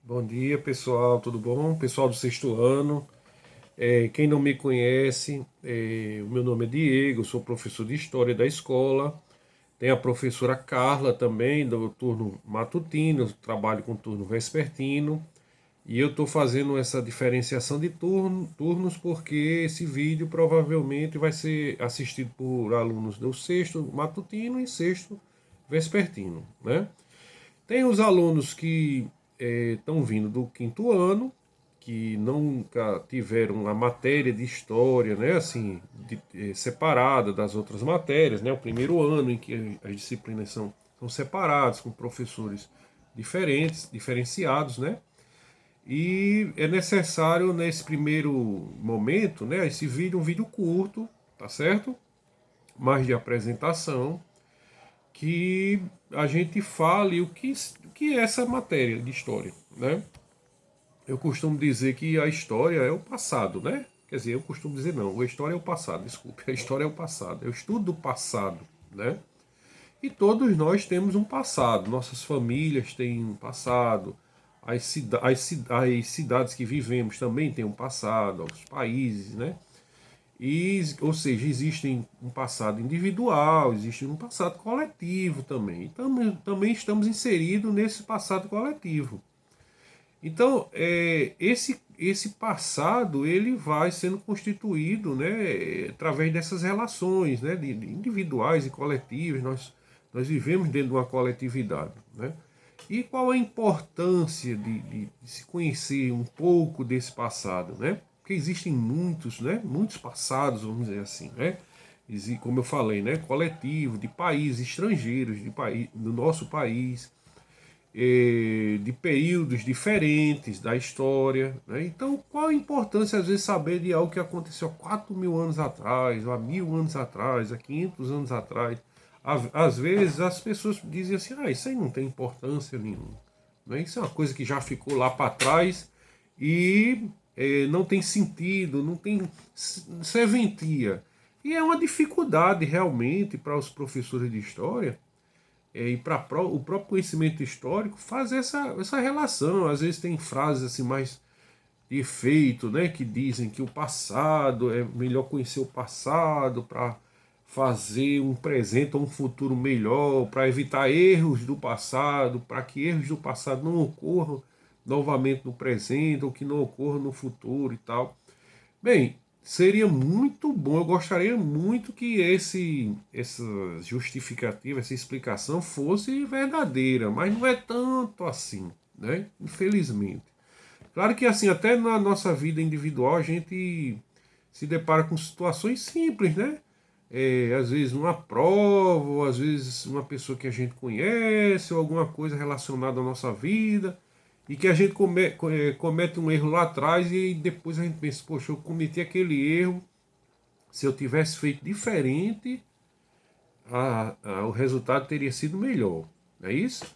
Bom dia, pessoal, tudo bom? Pessoal do sexto ano. Quem não me conhece, o meu nome é Diego, eu sou professor de História da escola. Tem a professora Carla também, do turno matutino, eu trabalho com turno vespertino. E eu estou fazendo essa diferenciação de turnos porque esse vídeo provavelmente vai ser assistido por alunos do sexto matutino e sexto vespertino, né? Tem os alunos que estão vindo do quinto ano, que nunca tiveram a matéria de história, né, assim, separada das outras matérias, né, o primeiro ano em que as disciplinas são separadas, com professores diferentes, diferenciados, né, e é necessário nesse primeiro momento, né, esse vídeo, um vídeo curto, tá certo? Mais de apresentação, que a gente fale o que é essa matéria de história, né? Eu costumo dizer que a história é o passado, né? Quer dizer, eu costumo dizer não, a história é o passado, desculpe, a história é o passado, é o estudo do passado, né? E todos nós temos um passado, nossas famílias têm um passado, as cidades que vivemos também têm um passado, os países, né? Ou seja, existe um passado individual, existe um passado coletivo também. Então, também estamos inseridos nesse passado coletivo. Então, esse passado ele vai sendo constituído, né, através dessas relações, né, de individuais e coletivas. Nós vivemos dentro de uma coletividade, né? E qual a importância de se conhecer um pouco desse passado, né? Porque existem muitos, né? Muitos passados, vamos dizer assim, né? Como eu falei, né? Coletivo, de países estrangeiros, do nosso país, de períodos diferentes da história, né? Então, qual a importância, às vezes, saber de algo que aconteceu há 4.000 anos atrás, ou há 1.000 anos atrás, há 500 anos atrás? Às vezes, as pessoas dizem assim, isso aí não tem importância nenhuma. Né? Isso é uma coisa que já ficou lá para trás e não tem sentido, não tem serventia. E é uma dificuldade, realmente, para os professores de história e para o próprio conhecimento histórico fazer essa relação. Às vezes tem frases assim mais de efeito, né, que dizem que o passado é melhor conhecer o passado para fazer um presente ou um futuro melhor, para evitar erros do passado, para que erros do passado não ocorram novamente no presente ou que não ocorram no futuro e tal. Bem, seria muito bom, eu gostaria muito que essa justificativa, essa explicação fosse verdadeira, mas não é tanto assim, né? Infelizmente. Claro que assim, até na nossa vida individual a gente se depara com situações simples, né? Às vezes uma prova, ou às vezes uma pessoa que a gente conhece, ou alguma coisa relacionada à nossa vida, e que a gente comete um erro lá atrás e depois a gente pensa, poxa, eu cometi aquele erro, se eu tivesse feito diferente, o resultado teria sido melhor, não é isso?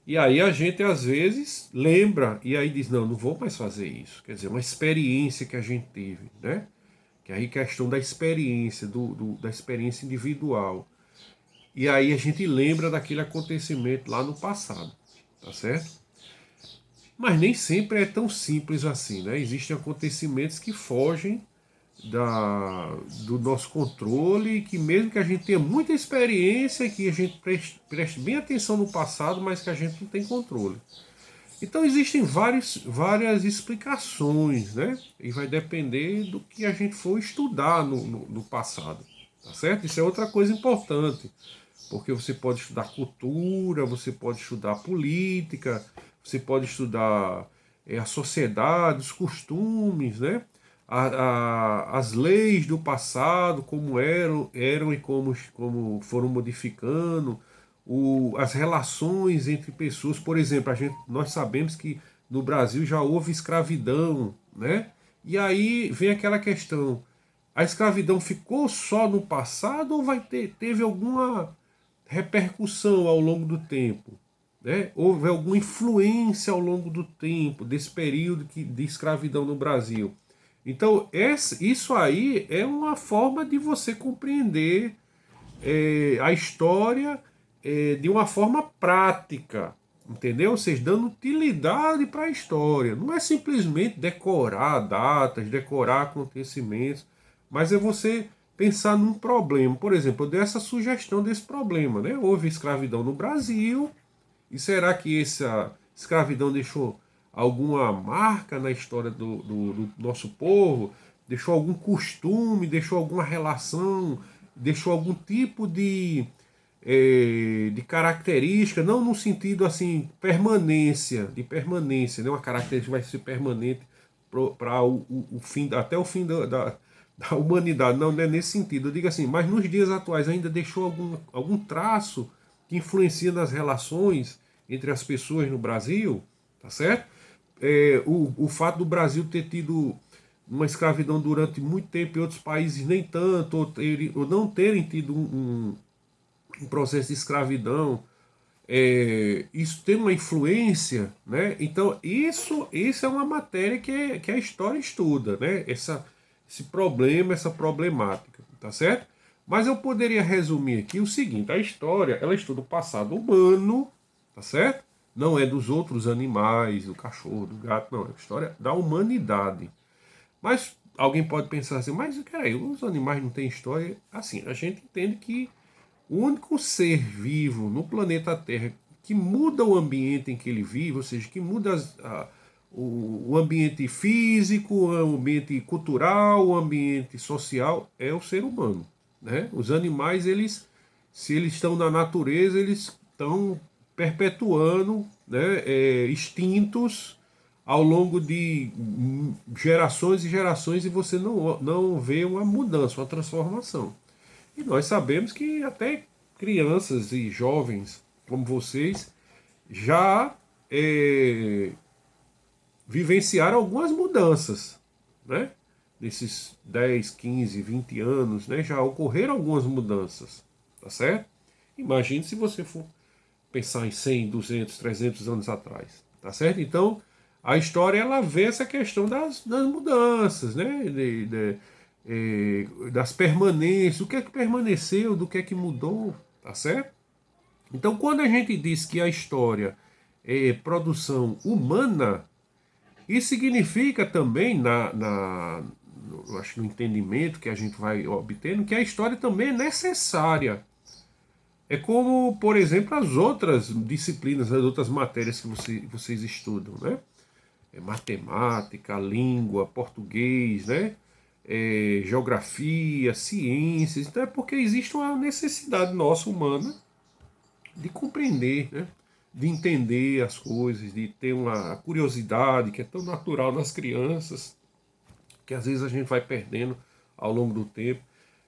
E aí a gente às vezes lembra e aí diz, não, não vou mais fazer isso. Quer dizer, uma experiência que a gente teve, né? Que aí a questão da experiência, da experiência individual. E aí a gente lembra daquele acontecimento lá no passado, tá certo? Mas nem sempre é tão simples assim, né? Existem acontecimentos que fogem do nosso controle, e que mesmo que a gente tenha muita experiência, que a gente preste bem atenção no passado, mas que a gente não tem controle. Então existem várias explicações, né? E vai depender do que a gente for estudar no passado, tá certo? Isso é outra coisa importante, porque você pode estudar cultura, você pode estudar política, você pode estudar a sociedade, os costumes, né? As leis do passado, como eram e como foram modificando, as relações entre pessoas. Por exemplo, nós sabemos que no Brasil já houve escravidão, né? E aí vem aquela questão: a escravidão ficou só no passado ou teve alguma repercussão ao longo do tempo? Né? Houve alguma influência ao longo do tempo, desse período de escravidão no Brasil? Então, isso aí é uma forma de você compreender a história de uma forma prática, entendeu? Ou seja, dando utilidade para a história. Não é simplesmente decorar datas, decorar acontecimentos, mas é você pensar num problema. Por exemplo, eu dei essa sugestão desse problema, né? Houve escravidão no Brasil, e será que essa escravidão deixou alguma marca na história do nosso povo? Deixou algum costume, deixou alguma relação, deixou algum tipo de característica, não no sentido assim, de permanência, né? Uma característica que vai ser permanente para o fim, até o fim da humanidade. Não, não é nesse sentido. Eu digo assim, mas nos dias atuais ainda deixou algum traço que influencia nas relações entre as pessoas no Brasil, tá certo? O fato do Brasil ter tido uma escravidão durante muito tempo e outros países nem tanto, ou não terem tido um processo de escravidão, isso tem uma influência, né? Então isso é uma matéria que a história estuda, né? Esse problema, essa problemática, tá certo? Mas eu poderia resumir aqui o seguinte: a história ela estuda o passado humano, tá certo? Não é dos outros animais, do cachorro, do gato, não, é a história da humanidade. Mas alguém pode pensar assim, mas peraí, os animais não têm história? Assim, a gente entende que o único ser vivo no planeta Terra que muda o ambiente em que ele vive, ou seja, que muda o ambiente físico, o ambiente cultural, o ambiente social, é o ser humano. Né? Os animais, se eles estão na natureza, eles estão perpetuando, né, extintos ao longo de gerações e gerações, e você não vê uma mudança, uma transformação. E nós sabemos que até crianças e jovens como vocês já vivenciaram algumas mudanças, né? Nesses 10, 15, 20 anos, né? Já ocorreram algumas mudanças, tá certo? Imagine se você for pensar em 100, 200, 300 anos atrás, tá certo? Então, a história ela vê essa questão das mudanças, né? Das permanências, o que é que permaneceu, do que é que mudou, tá certo? Então, quando a gente diz que a história é produção humana, isso significa também, acho que no entendimento que a gente vai obtendo, que a história também é necessária. É como, por exemplo, as outras disciplinas, as outras matérias que vocês estudam, né? Matemática, língua, português, né? Geografia, ciências. Então é porque existe uma necessidade nossa humana de compreender, né? De entender as coisas, de ter uma curiosidade que é tão natural nas crianças, que às vezes a gente vai perdendo ao longo do tempo,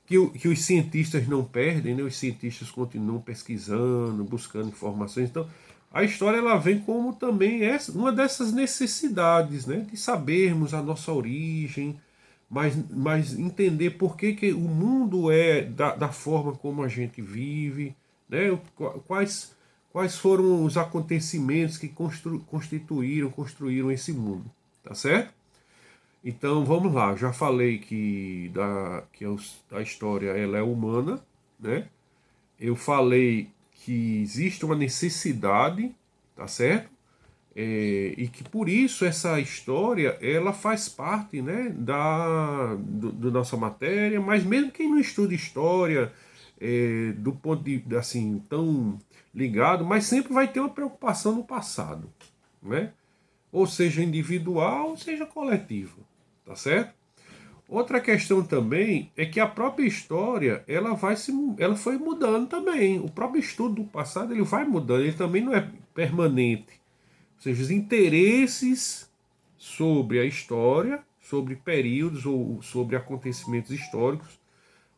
que os cientistas não perdem, né? Os cientistas continuam pesquisando, buscando informações. Então, a história ela vem como também uma dessas necessidades, né? De sabermos a nossa origem, mas entender por que o mundo é da forma como a gente vive, né? Quais foram os acontecimentos que construíram esse mundo, tá certo? Então vamos lá, já falei que a história ela é humana, né? Eu falei que existe uma necessidade, tá certo? E que por isso essa história ela faz parte, né, do nossa matéria, mas mesmo quem não estuda história do ponto de assim tão ligado, mas sempre vai ter uma preocupação no passado, né? Ou seja individual, ou seja coletivo, tá certo? Outra questão também é que a própria história ela foi mudando também. O próprio estudo do passado ele vai mudando, ele também não é permanente. Ou seja, os interesses sobre a história, sobre períodos ou sobre acontecimentos históricos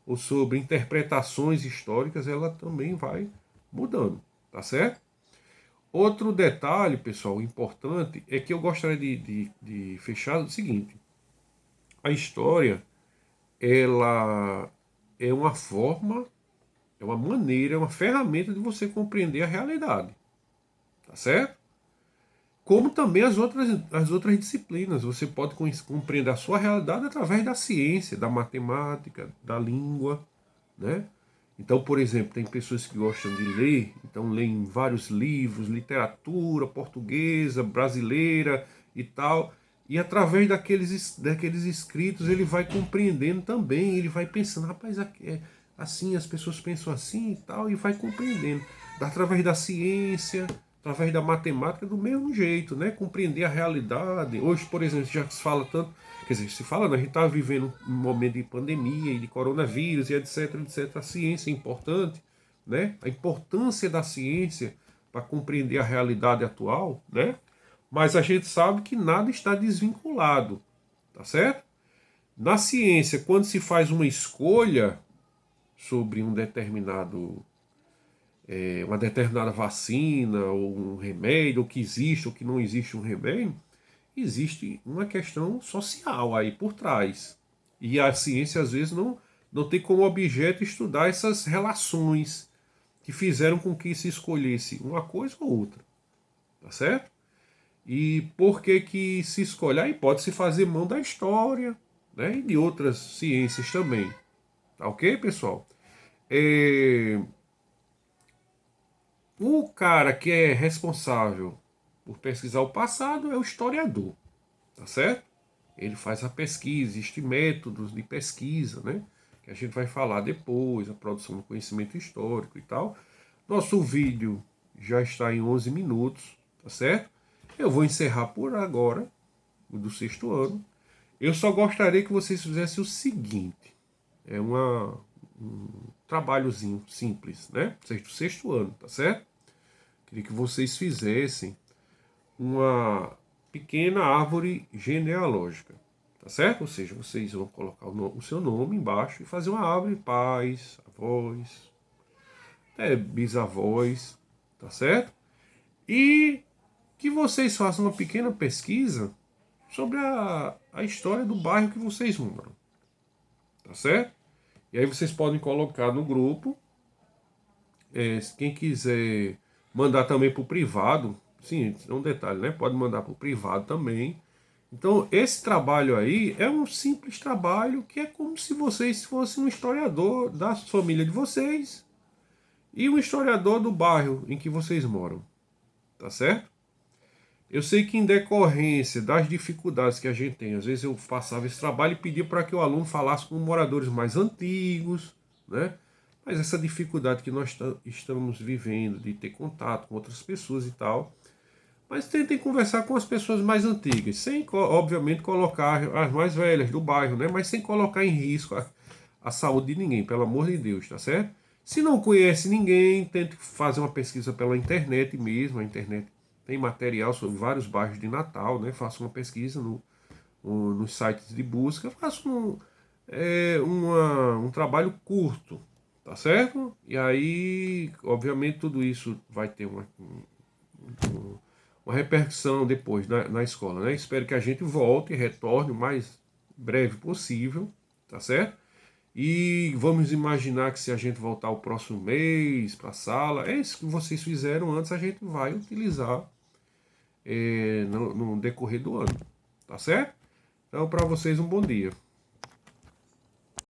ou sobre interpretações históricas, ela também vai mudando, tá certo? Outro detalhe, pessoal, importante é que eu gostaria de fechar o seguinte: a história ela é uma forma, é uma maneira, é uma ferramenta de você compreender a realidade, tá certo? Como também as outras disciplinas. Você pode compreender a sua realidade através da ciência, da matemática, da língua, né? Então, por exemplo, tem pessoas que gostam de ler, então leem vários livros, literatura portuguesa, brasileira e tal, e através daqueles escritos ele vai compreendendo também, ele vai pensando, rapaz, assim, as pessoas pensam assim e tal, e vai compreendendo. Através da ciência, através da matemática, do mesmo jeito, né? Compreender a realidade. Hoje, por exemplo, já se fala tanto, quer dizer, se fala, né? A gente está vivendo um momento de pandemia e de coronavírus e etc, etc. A ciência é importante, né? A importância da ciência para compreender a realidade atual, né? Mas a gente sabe que nada está desvinculado, tá certo? Na ciência, quando se faz uma escolha sobre uma determinada vacina ou um remédio, ou que existe ou que não existe um remédio, existe uma questão social aí por trás. E a ciência às vezes não tem como objeto estudar essas relações que fizeram com que se escolhesse uma coisa ou outra, tá certo? E por que que se escolhe? Aí pode-se fazer mão da história, né? E de outras ciências também. Tá ok, pessoal? É, O cara que é responsável por pesquisar o passado é o historiador, tá certo? Ele faz a pesquisa, existe métodos de pesquisa, né? Que a gente vai falar depois, a produção do conhecimento histórico e tal. Nosso vídeo já está em 11 minutos, tá certo? Eu vou encerrar por agora, o do sexto ano. Eu só gostaria que vocês fizessem o seguinte: um trabalhozinho simples, né? Vocês do sexto ano, tá certo? Queria que vocês fizessem uma pequena árvore genealógica, tá certo? Ou seja, vocês vão colocar o seu nome embaixo e fazer uma árvore pais, avós, até bisavós, tá certo? E que vocês façam uma pequena pesquisa sobre a história do bairro que vocês moram, tá certo? E aí vocês podem colocar no grupo, quem quiser mandar também para o privado, sim, é um detalhe, né? Pode mandar para o privado também. Então, esse trabalho aí é um simples trabalho que é como se vocês fossem um historiador da família de vocês e um historiador do bairro em que vocês moram, tá certo? Eu sei que em decorrência das dificuldades que a gente tem, às vezes eu passava esse trabalho e pedia para que o aluno falasse com moradores mais antigos, né? Mas essa dificuldade que nós estamos vivendo de ter contato com outras pessoas e tal, mas tentem conversar com as pessoas mais antigas, sem, obviamente, colocar as mais velhas do bairro, né? Mas sem colocar em risco a saúde de ninguém, pelo amor de Deus, tá certo? Se não conhece ninguém, tente fazer uma pesquisa pela internet mesmo. A internet tem material sobre vários bairros de Natal, né? Faça uma pesquisa nos sites de busca, faça um trabalho curto, tá certo? E aí, obviamente, tudo isso vai ter uma repercussão depois na escola, né? Espero que a gente volte e retorne o mais breve possível, tá certo? E vamos imaginar que se a gente voltar o próximo mês para a sala, é isso que vocês fizeram antes, a gente vai utilizar no decorrer do ano, tá certo? Então, para vocês, um bom dia.